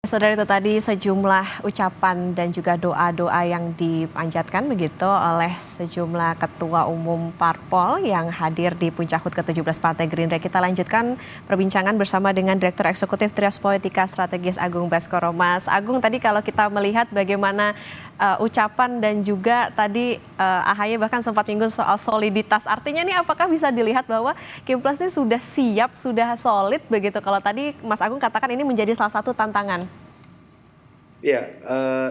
Saudara, itu tadi sejumlah ucapan dan juga doa-doa yang dipanjatkan begitu oleh sejumlah ketua umum parpol yang hadir di Puncak HUT ke-17 Partai Gerindra. Kita lanjutkan perbincangan bersama dengan Direktur Eksekutif Trias Politika Strategis Agung Baskoro. Mas Agung, tadi kalau kita melihat bagaimana ucapan dan juga tadi AHY bahkan sempat menyinggung soal soliditas. Artinya nih apakah bisa dilihat bahwa Kimplas ini sudah siap, sudah solid begitu? Kalau tadi Mas Agung katakan ini menjadi salah satu tantangan. Ya,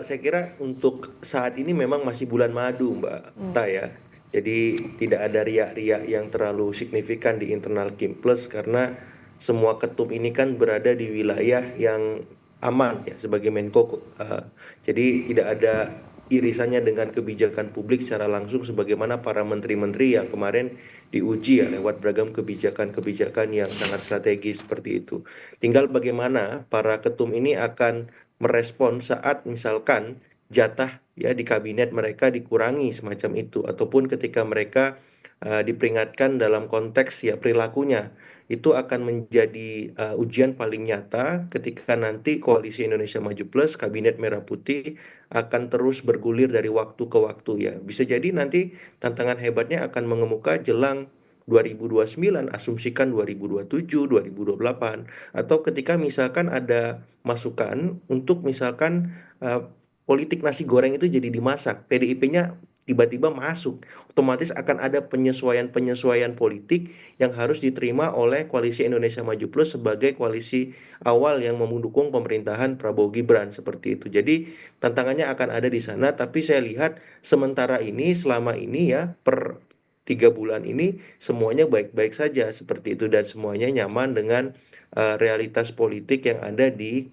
saya kira untuk saat ini memang masih bulan madu, Mbak Ta ya. Jadi tidak ada riak-riak yang terlalu signifikan di internal Kimples karena semua ketum ini kan berada di wilayah yang aman ya sebagai Menko. Jadi tidak ada irisannya dengan kebijakan publik secara langsung sebagaimana para menteri-menteri yang kemarin diuji ya lewat beragam kebijakan-kebijakan yang sangat strategis seperti itu. Tinggal bagaimana para ketum ini akan merespon saat misalkan jatah ya di kabinet mereka dikurangi semacam itu ataupun ketika mereka diperingatkan dalam konteks ya perilakunya itu akan menjadi ujian paling nyata ketika nanti Koalisi Indonesia Maju Plus Kabinet Merah Putih akan terus bergulir dari waktu ke waktu ya. Bisa jadi nanti tantangan hebatnya akan mengemuka jelang 2029, asumsikan 2027, 2028, atau ketika misalkan ada masukan untuk misalkan politik nasi goreng itu jadi dimasak, PDIP-nya tiba-tiba masuk, otomatis akan ada penyesuaian-penyesuaian politik yang harus diterima oleh Koalisi Indonesia Maju Plus sebagai koalisi awal yang mendukung pemerintahan Prabowo Gibran seperti itu. Jadi tantangannya akan ada di sana, tapi saya lihat sementara ini selama ini ya per 3 bulan ini semuanya baik-baik saja seperti itu dan semuanya nyaman dengan realitas politik yang ada di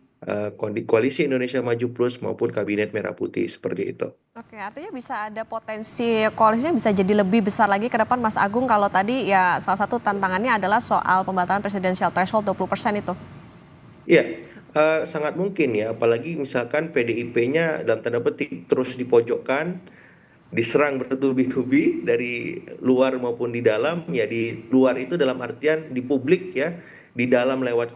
Koalisi Indonesia Maju Plus maupun Kabinet Merah Putih seperti itu. Oke, artinya bisa ada potensi koalisinya bisa jadi lebih besar lagi ke depan, Mas Agung, kalau tadi ya salah satu tantangannya adalah soal pembatalan presidensial threshold 20% itu. Iya, sangat mungkin ya, apalagi misalkan PDIP-nya dalam tanda petik terus dipojokkan, diserang bertubi-tubi dari luar maupun di dalam, ya di luar itu dalam artian di publik ya, di dalam lewat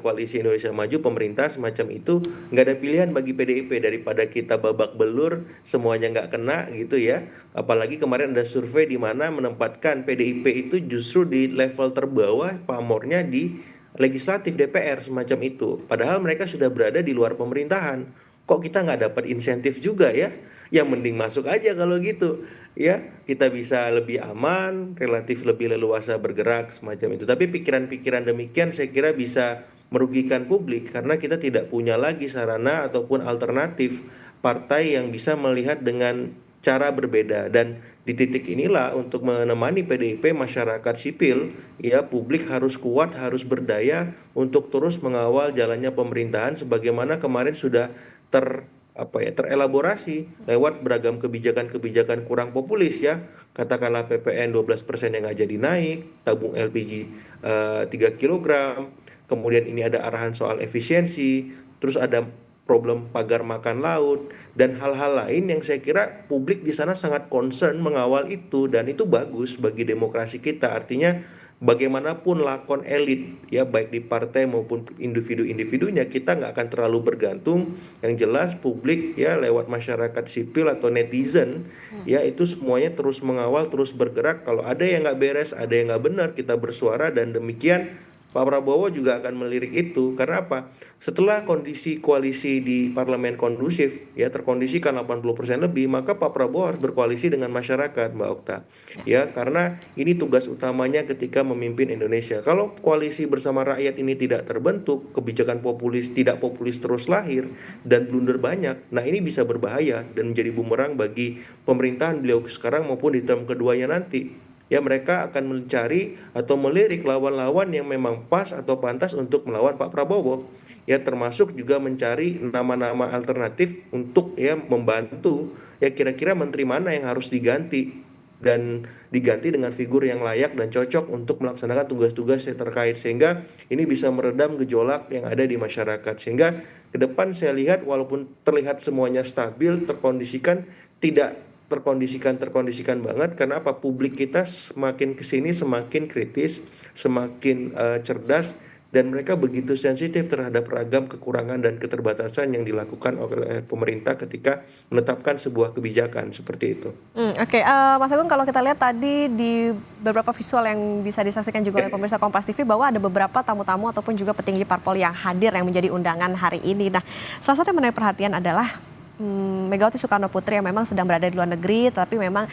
koalisi Indonesia Maju pemerintah semacam itu nggak ada pilihan bagi PDIP daripada kita babak belur semuanya nggak kena gitu ya. Apalagi kemarin ada survei di mana menempatkan PDIP itu justru di level terbawah pamornya di legislatif DPR semacam itu. Padahal mereka sudah berada di luar pemerintahan. Kok kita nggak dapat insentif juga ya? Yang mending masuk aja kalau gitu. Ya, kita bisa lebih aman, relatif lebih leluasa bergerak semacam itu. Tapi pikiran-pikiran demikian saya kira bisa merugikan publik karena kita tidak punya lagi sarana ataupun alternatif partai yang bisa melihat dengan cara berbeda dan di titik inilah untuk menemani PDIP masyarakat sipil ya publik harus kuat harus berdaya untuk terus mengawal jalannya pemerintahan sebagaimana kemarin sudah ter terelaborasi lewat beragam kebijakan-kebijakan kurang populis ya katakanlah PPN 12% yang nggak jadi naik tabung LPG 3 kilogram kemudian ini ada arahan soal efisiensi terus ada problem pagar makan laut dan hal-hal lain yang saya kira publik di sana sangat concern mengawal itu dan itu bagus bagi demokrasi kita artinya bagaimanapun lakon elit ya baik di partai maupun individu-individunya kita nggak akan terlalu bergantung yang jelas publik ya lewat masyarakat sipil atau netizen ya itu semuanya terus mengawal terus bergerak kalau ada yang nggak beres ada yang nggak benar kita bersuara dan demikian Pak Prabowo juga akan melirik itu karena apa? Setelah kondisi koalisi di parlemen kondusif ya terkondisikan 80% lebih, maka Pak Prabowo harus berkoalisi dengan masyarakat, Mbak Okta. Ya, karena ini tugas utamanya ketika memimpin Indonesia. Kalau koalisi bersama rakyat ini tidak terbentuk, kebijakan populis tidak populis terus lahir dan blunder banyak. Nah, ini bisa berbahaya dan menjadi bumerang bagi pemerintahan beliau sekarang maupun di term keduanya nanti ya mereka akan mencari atau melirik lawan-lawan yang memang pas atau pantas untuk melawan Pak Prabowo. Ya termasuk juga mencari nama-nama alternatif untuk ya membantu ya kira-kira menteri mana yang harus diganti dan diganti dengan figur yang layak dan cocok untuk melaksanakan tugas-tugas yang terkait sehingga ini bisa meredam gejolak yang ada di masyarakat sehingga ke depan saya lihat walaupun terlihat semuanya stabil terkondisikan tidak terkondisikan banget karena apa publik kita semakin kesini semakin kritis semakin cerdas dan mereka begitu sensitif terhadap ragam kekurangan dan keterbatasan yang dilakukan oleh pemerintah ketika menetapkan sebuah kebijakan seperti itu. Oke, Mas Agung, kalau kita lihat tadi di beberapa visual yang bisa disaksikan juga oleh pemirsa Kompas TV bahwa ada beberapa tamu-tamu ataupun juga petinggi parpol yang hadir yang menjadi undangan hari ini. Nah, salah satu yang menarik perhatian adalah Megawati Soekarno Putri yang memang sedang berada di luar negeri, tapi memang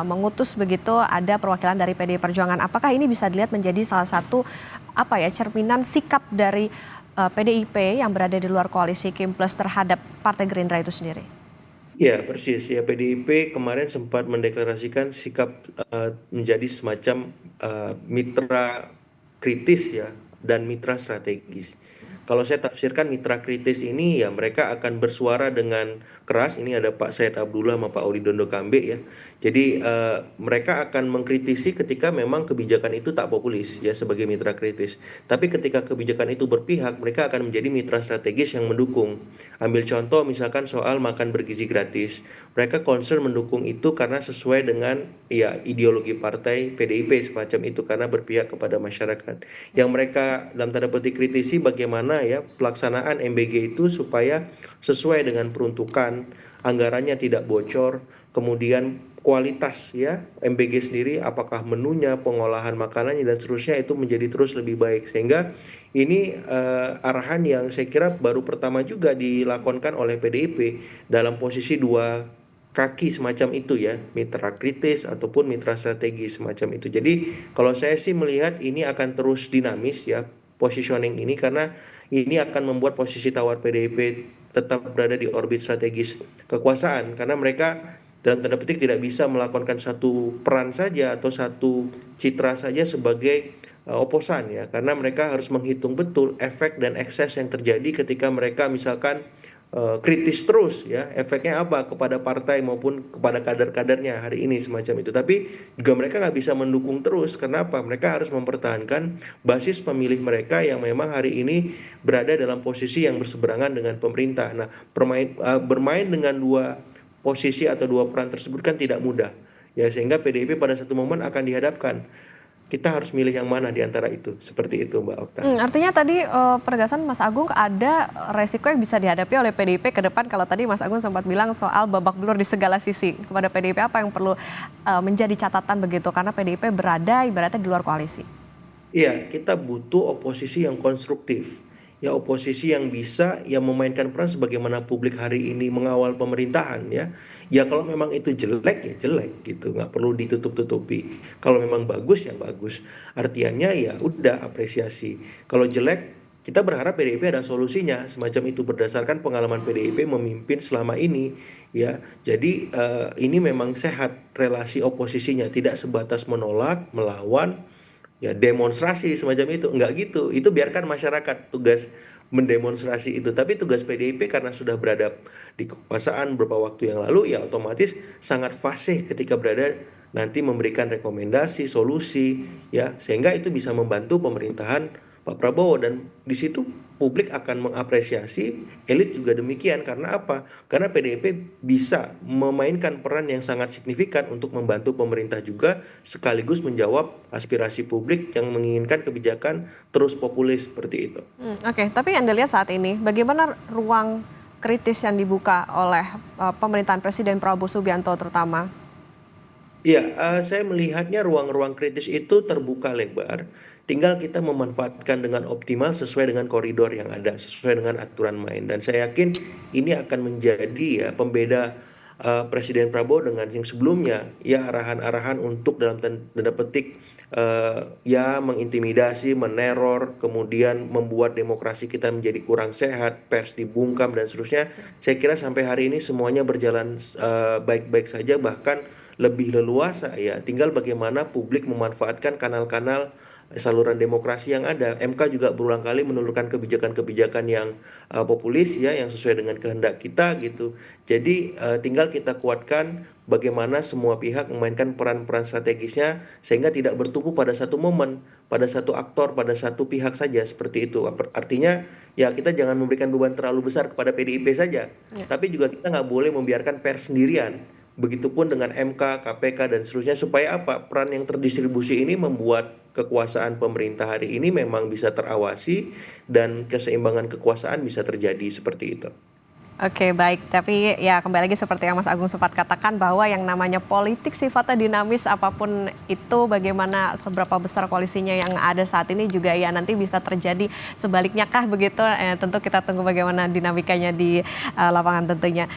mengutus begitu ada perwakilan dari PDI Perjuangan. Apakah ini bisa dilihat menjadi salah satu cerminan sikap dari PDIP yang berada di luar koalisi Kim Plus terhadap Partai Gerindra itu sendiri? Ya, persis. Ya, PDIP kemarin sempat mendeklarasikan sikap menjadi semacam mitra kritis ya dan mitra strategis. Kalau saya tafsirkan mitra kritis ini ya mereka akan bersuara dengan keras. Ini ada Pak Said Abdullah sama Pak Audi Dondo Kambe ya. Jadi mereka akan mengkritisi ketika memang kebijakan itu tak populis ya sebagai mitra kritis. Tapi ketika kebijakan itu berpihak, mereka akan menjadi mitra strategis yang mendukung. Ambil contoh misalkan soal makan bergizi gratis. Mereka concern mendukung itu karena sesuai dengan ya ideologi partai PDIP semacam itu karena berpihak kepada masyarakat. Yang mereka dalam tanda petik kritisi bagaimana ya pelaksanaan MBG itu supaya sesuai dengan peruntukan, anggarannya tidak bocor, kemudian kualitas ya MBG sendiri apakah menunya, pengolahan makanannya dan seterusnya itu menjadi terus lebih baik sehingga ini arahan yang saya kira baru pertama juga dilakonkan oleh PDIP dalam posisi dua kaki semacam itu ya, mitra kritis ataupun mitra strategis semacam itu. Jadi kalau saya sih melihat ini akan terus dinamis ya positioning ini karena ini akan membuat posisi tawar PDIP tetap berada di orbit strategis kekuasaan karena mereka dalam tanda petik tidak bisa melakukan satu peran saja atau satu citra saja sebagai oposan ya karena mereka harus menghitung betul efek dan ekses yang terjadi ketika mereka misalkan kritis terus ya efeknya apa kepada partai maupun kepada kader-kadernya hari ini semacam itu tapi juga mereka nggak bisa mendukung terus kenapa mereka harus mempertahankan basis pemilih mereka yang memang hari ini berada dalam posisi yang berseberangan dengan pemerintah. Nah bermain dengan dua posisi atau dua peran tersebut kan tidak mudah ya sehingga PDIP pada satu momen akan dihadapkan kita harus milih yang mana di antara itu seperti itu Mbak Okta. Artinya tadi penegasan Mas Agung ada resiko yang bisa dihadapi oleh PDIP ke depan kalau tadi Mas Agung sempat bilang soal babak belur di segala sisi kepada PDIP apa yang perlu menjadi catatan begitu karena PDIP berada ibaratnya di luar koalisi. Iya, kita butuh oposisi yang konstruktif. Ya, oposisi yang bisa yang memainkan peran sebagaimana publik hari ini mengawal pemerintahan ya. Ya kalau memang itu jelek ya jelek gitu, nggak perlu ditutup-tutupi. Kalau memang bagus ya bagus. Artinya ya udah apresiasi. Kalau jelek kita berharap PDIP ada solusinya semacam itu berdasarkan pengalaman PDIP memimpin selama ini ya. Jadi ini memang sehat relasi oposisinya tidak sebatas menolak, melawan ya demonstrasi semacam itu enggak gitu itu biarkan masyarakat tugas mendemonstrasi itu tapi tugas PDIP karena sudah berada di kekuasaan beberapa waktu yang lalu ya otomatis sangat fasih ketika berada nanti memberikan rekomendasi solusi ya sehingga itu bisa membantu pemerintahan Pak Prabowo dan di situ publik akan mengapresiasi elit juga demikian karena apa? Karena PDIP bisa memainkan peran yang sangat signifikan untuk membantu pemerintah juga sekaligus menjawab aspirasi publik yang menginginkan kebijakan terus populis seperti itu. Oke, tapi Anda lihat saat ini bagaimana ruang kritis yang dibuka oleh pemerintahan Presiden Prabowo Subianto terutama? Iya, saya melihatnya ruang-ruang kritis itu terbuka lebar. Tinggal kita memanfaatkan dengan optimal sesuai dengan koridor yang ada, sesuai dengan aturan main. Dan saya yakin ini akan menjadi ya pembeda Presiden Prabowo dengan yang sebelumnya. Ya arahan-arahan untuk dalam tanda petik ya mengintimidasi, meneror, kemudian membuat demokrasi kita menjadi kurang sehat, pers dibungkam dan seterusnya. Saya kira sampai hari ini semuanya berjalan baik-baik saja, bahkan lebih leluasa ya. Tinggal bagaimana publik memanfaatkan kanal-kanal saluran demokrasi yang ada. MK juga berulang kali menelurkan kebijakan-kebijakan yang populis ya, yang sesuai dengan kehendak kita gitu. Jadi tinggal kita kuatkan bagaimana semua pihak memainkan peran-peran strategisnya sehingga tidak bertumpu pada satu momen, pada satu aktor, pada satu pihak saja seperti itu. Artinya ya kita jangan memberikan beban terlalu besar kepada PDIP saja, tapi juga kita nggak boleh membiarkan pers sendirian. Begitupun dengan MK, KPK dan seterusnya supaya apa? Peran yang terdistribusi ini membuat kekuasaan pemerintah hari ini memang bisa terawasi dan keseimbangan kekuasaan bisa terjadi seperti itu. Oke, baik. Tapi ya kembali lagi seperti yang Mas Agung sempat katakan bahwa yang namanya politik sifatnya dinamis, apapun itu bagaimana seberapa besar koalisinya yang ada saat ini juga ya nanti bisa terjadi sebaliknya kah begitu. Tentu kita tunggu bagaimana dinamikanya di lapangan tentunya.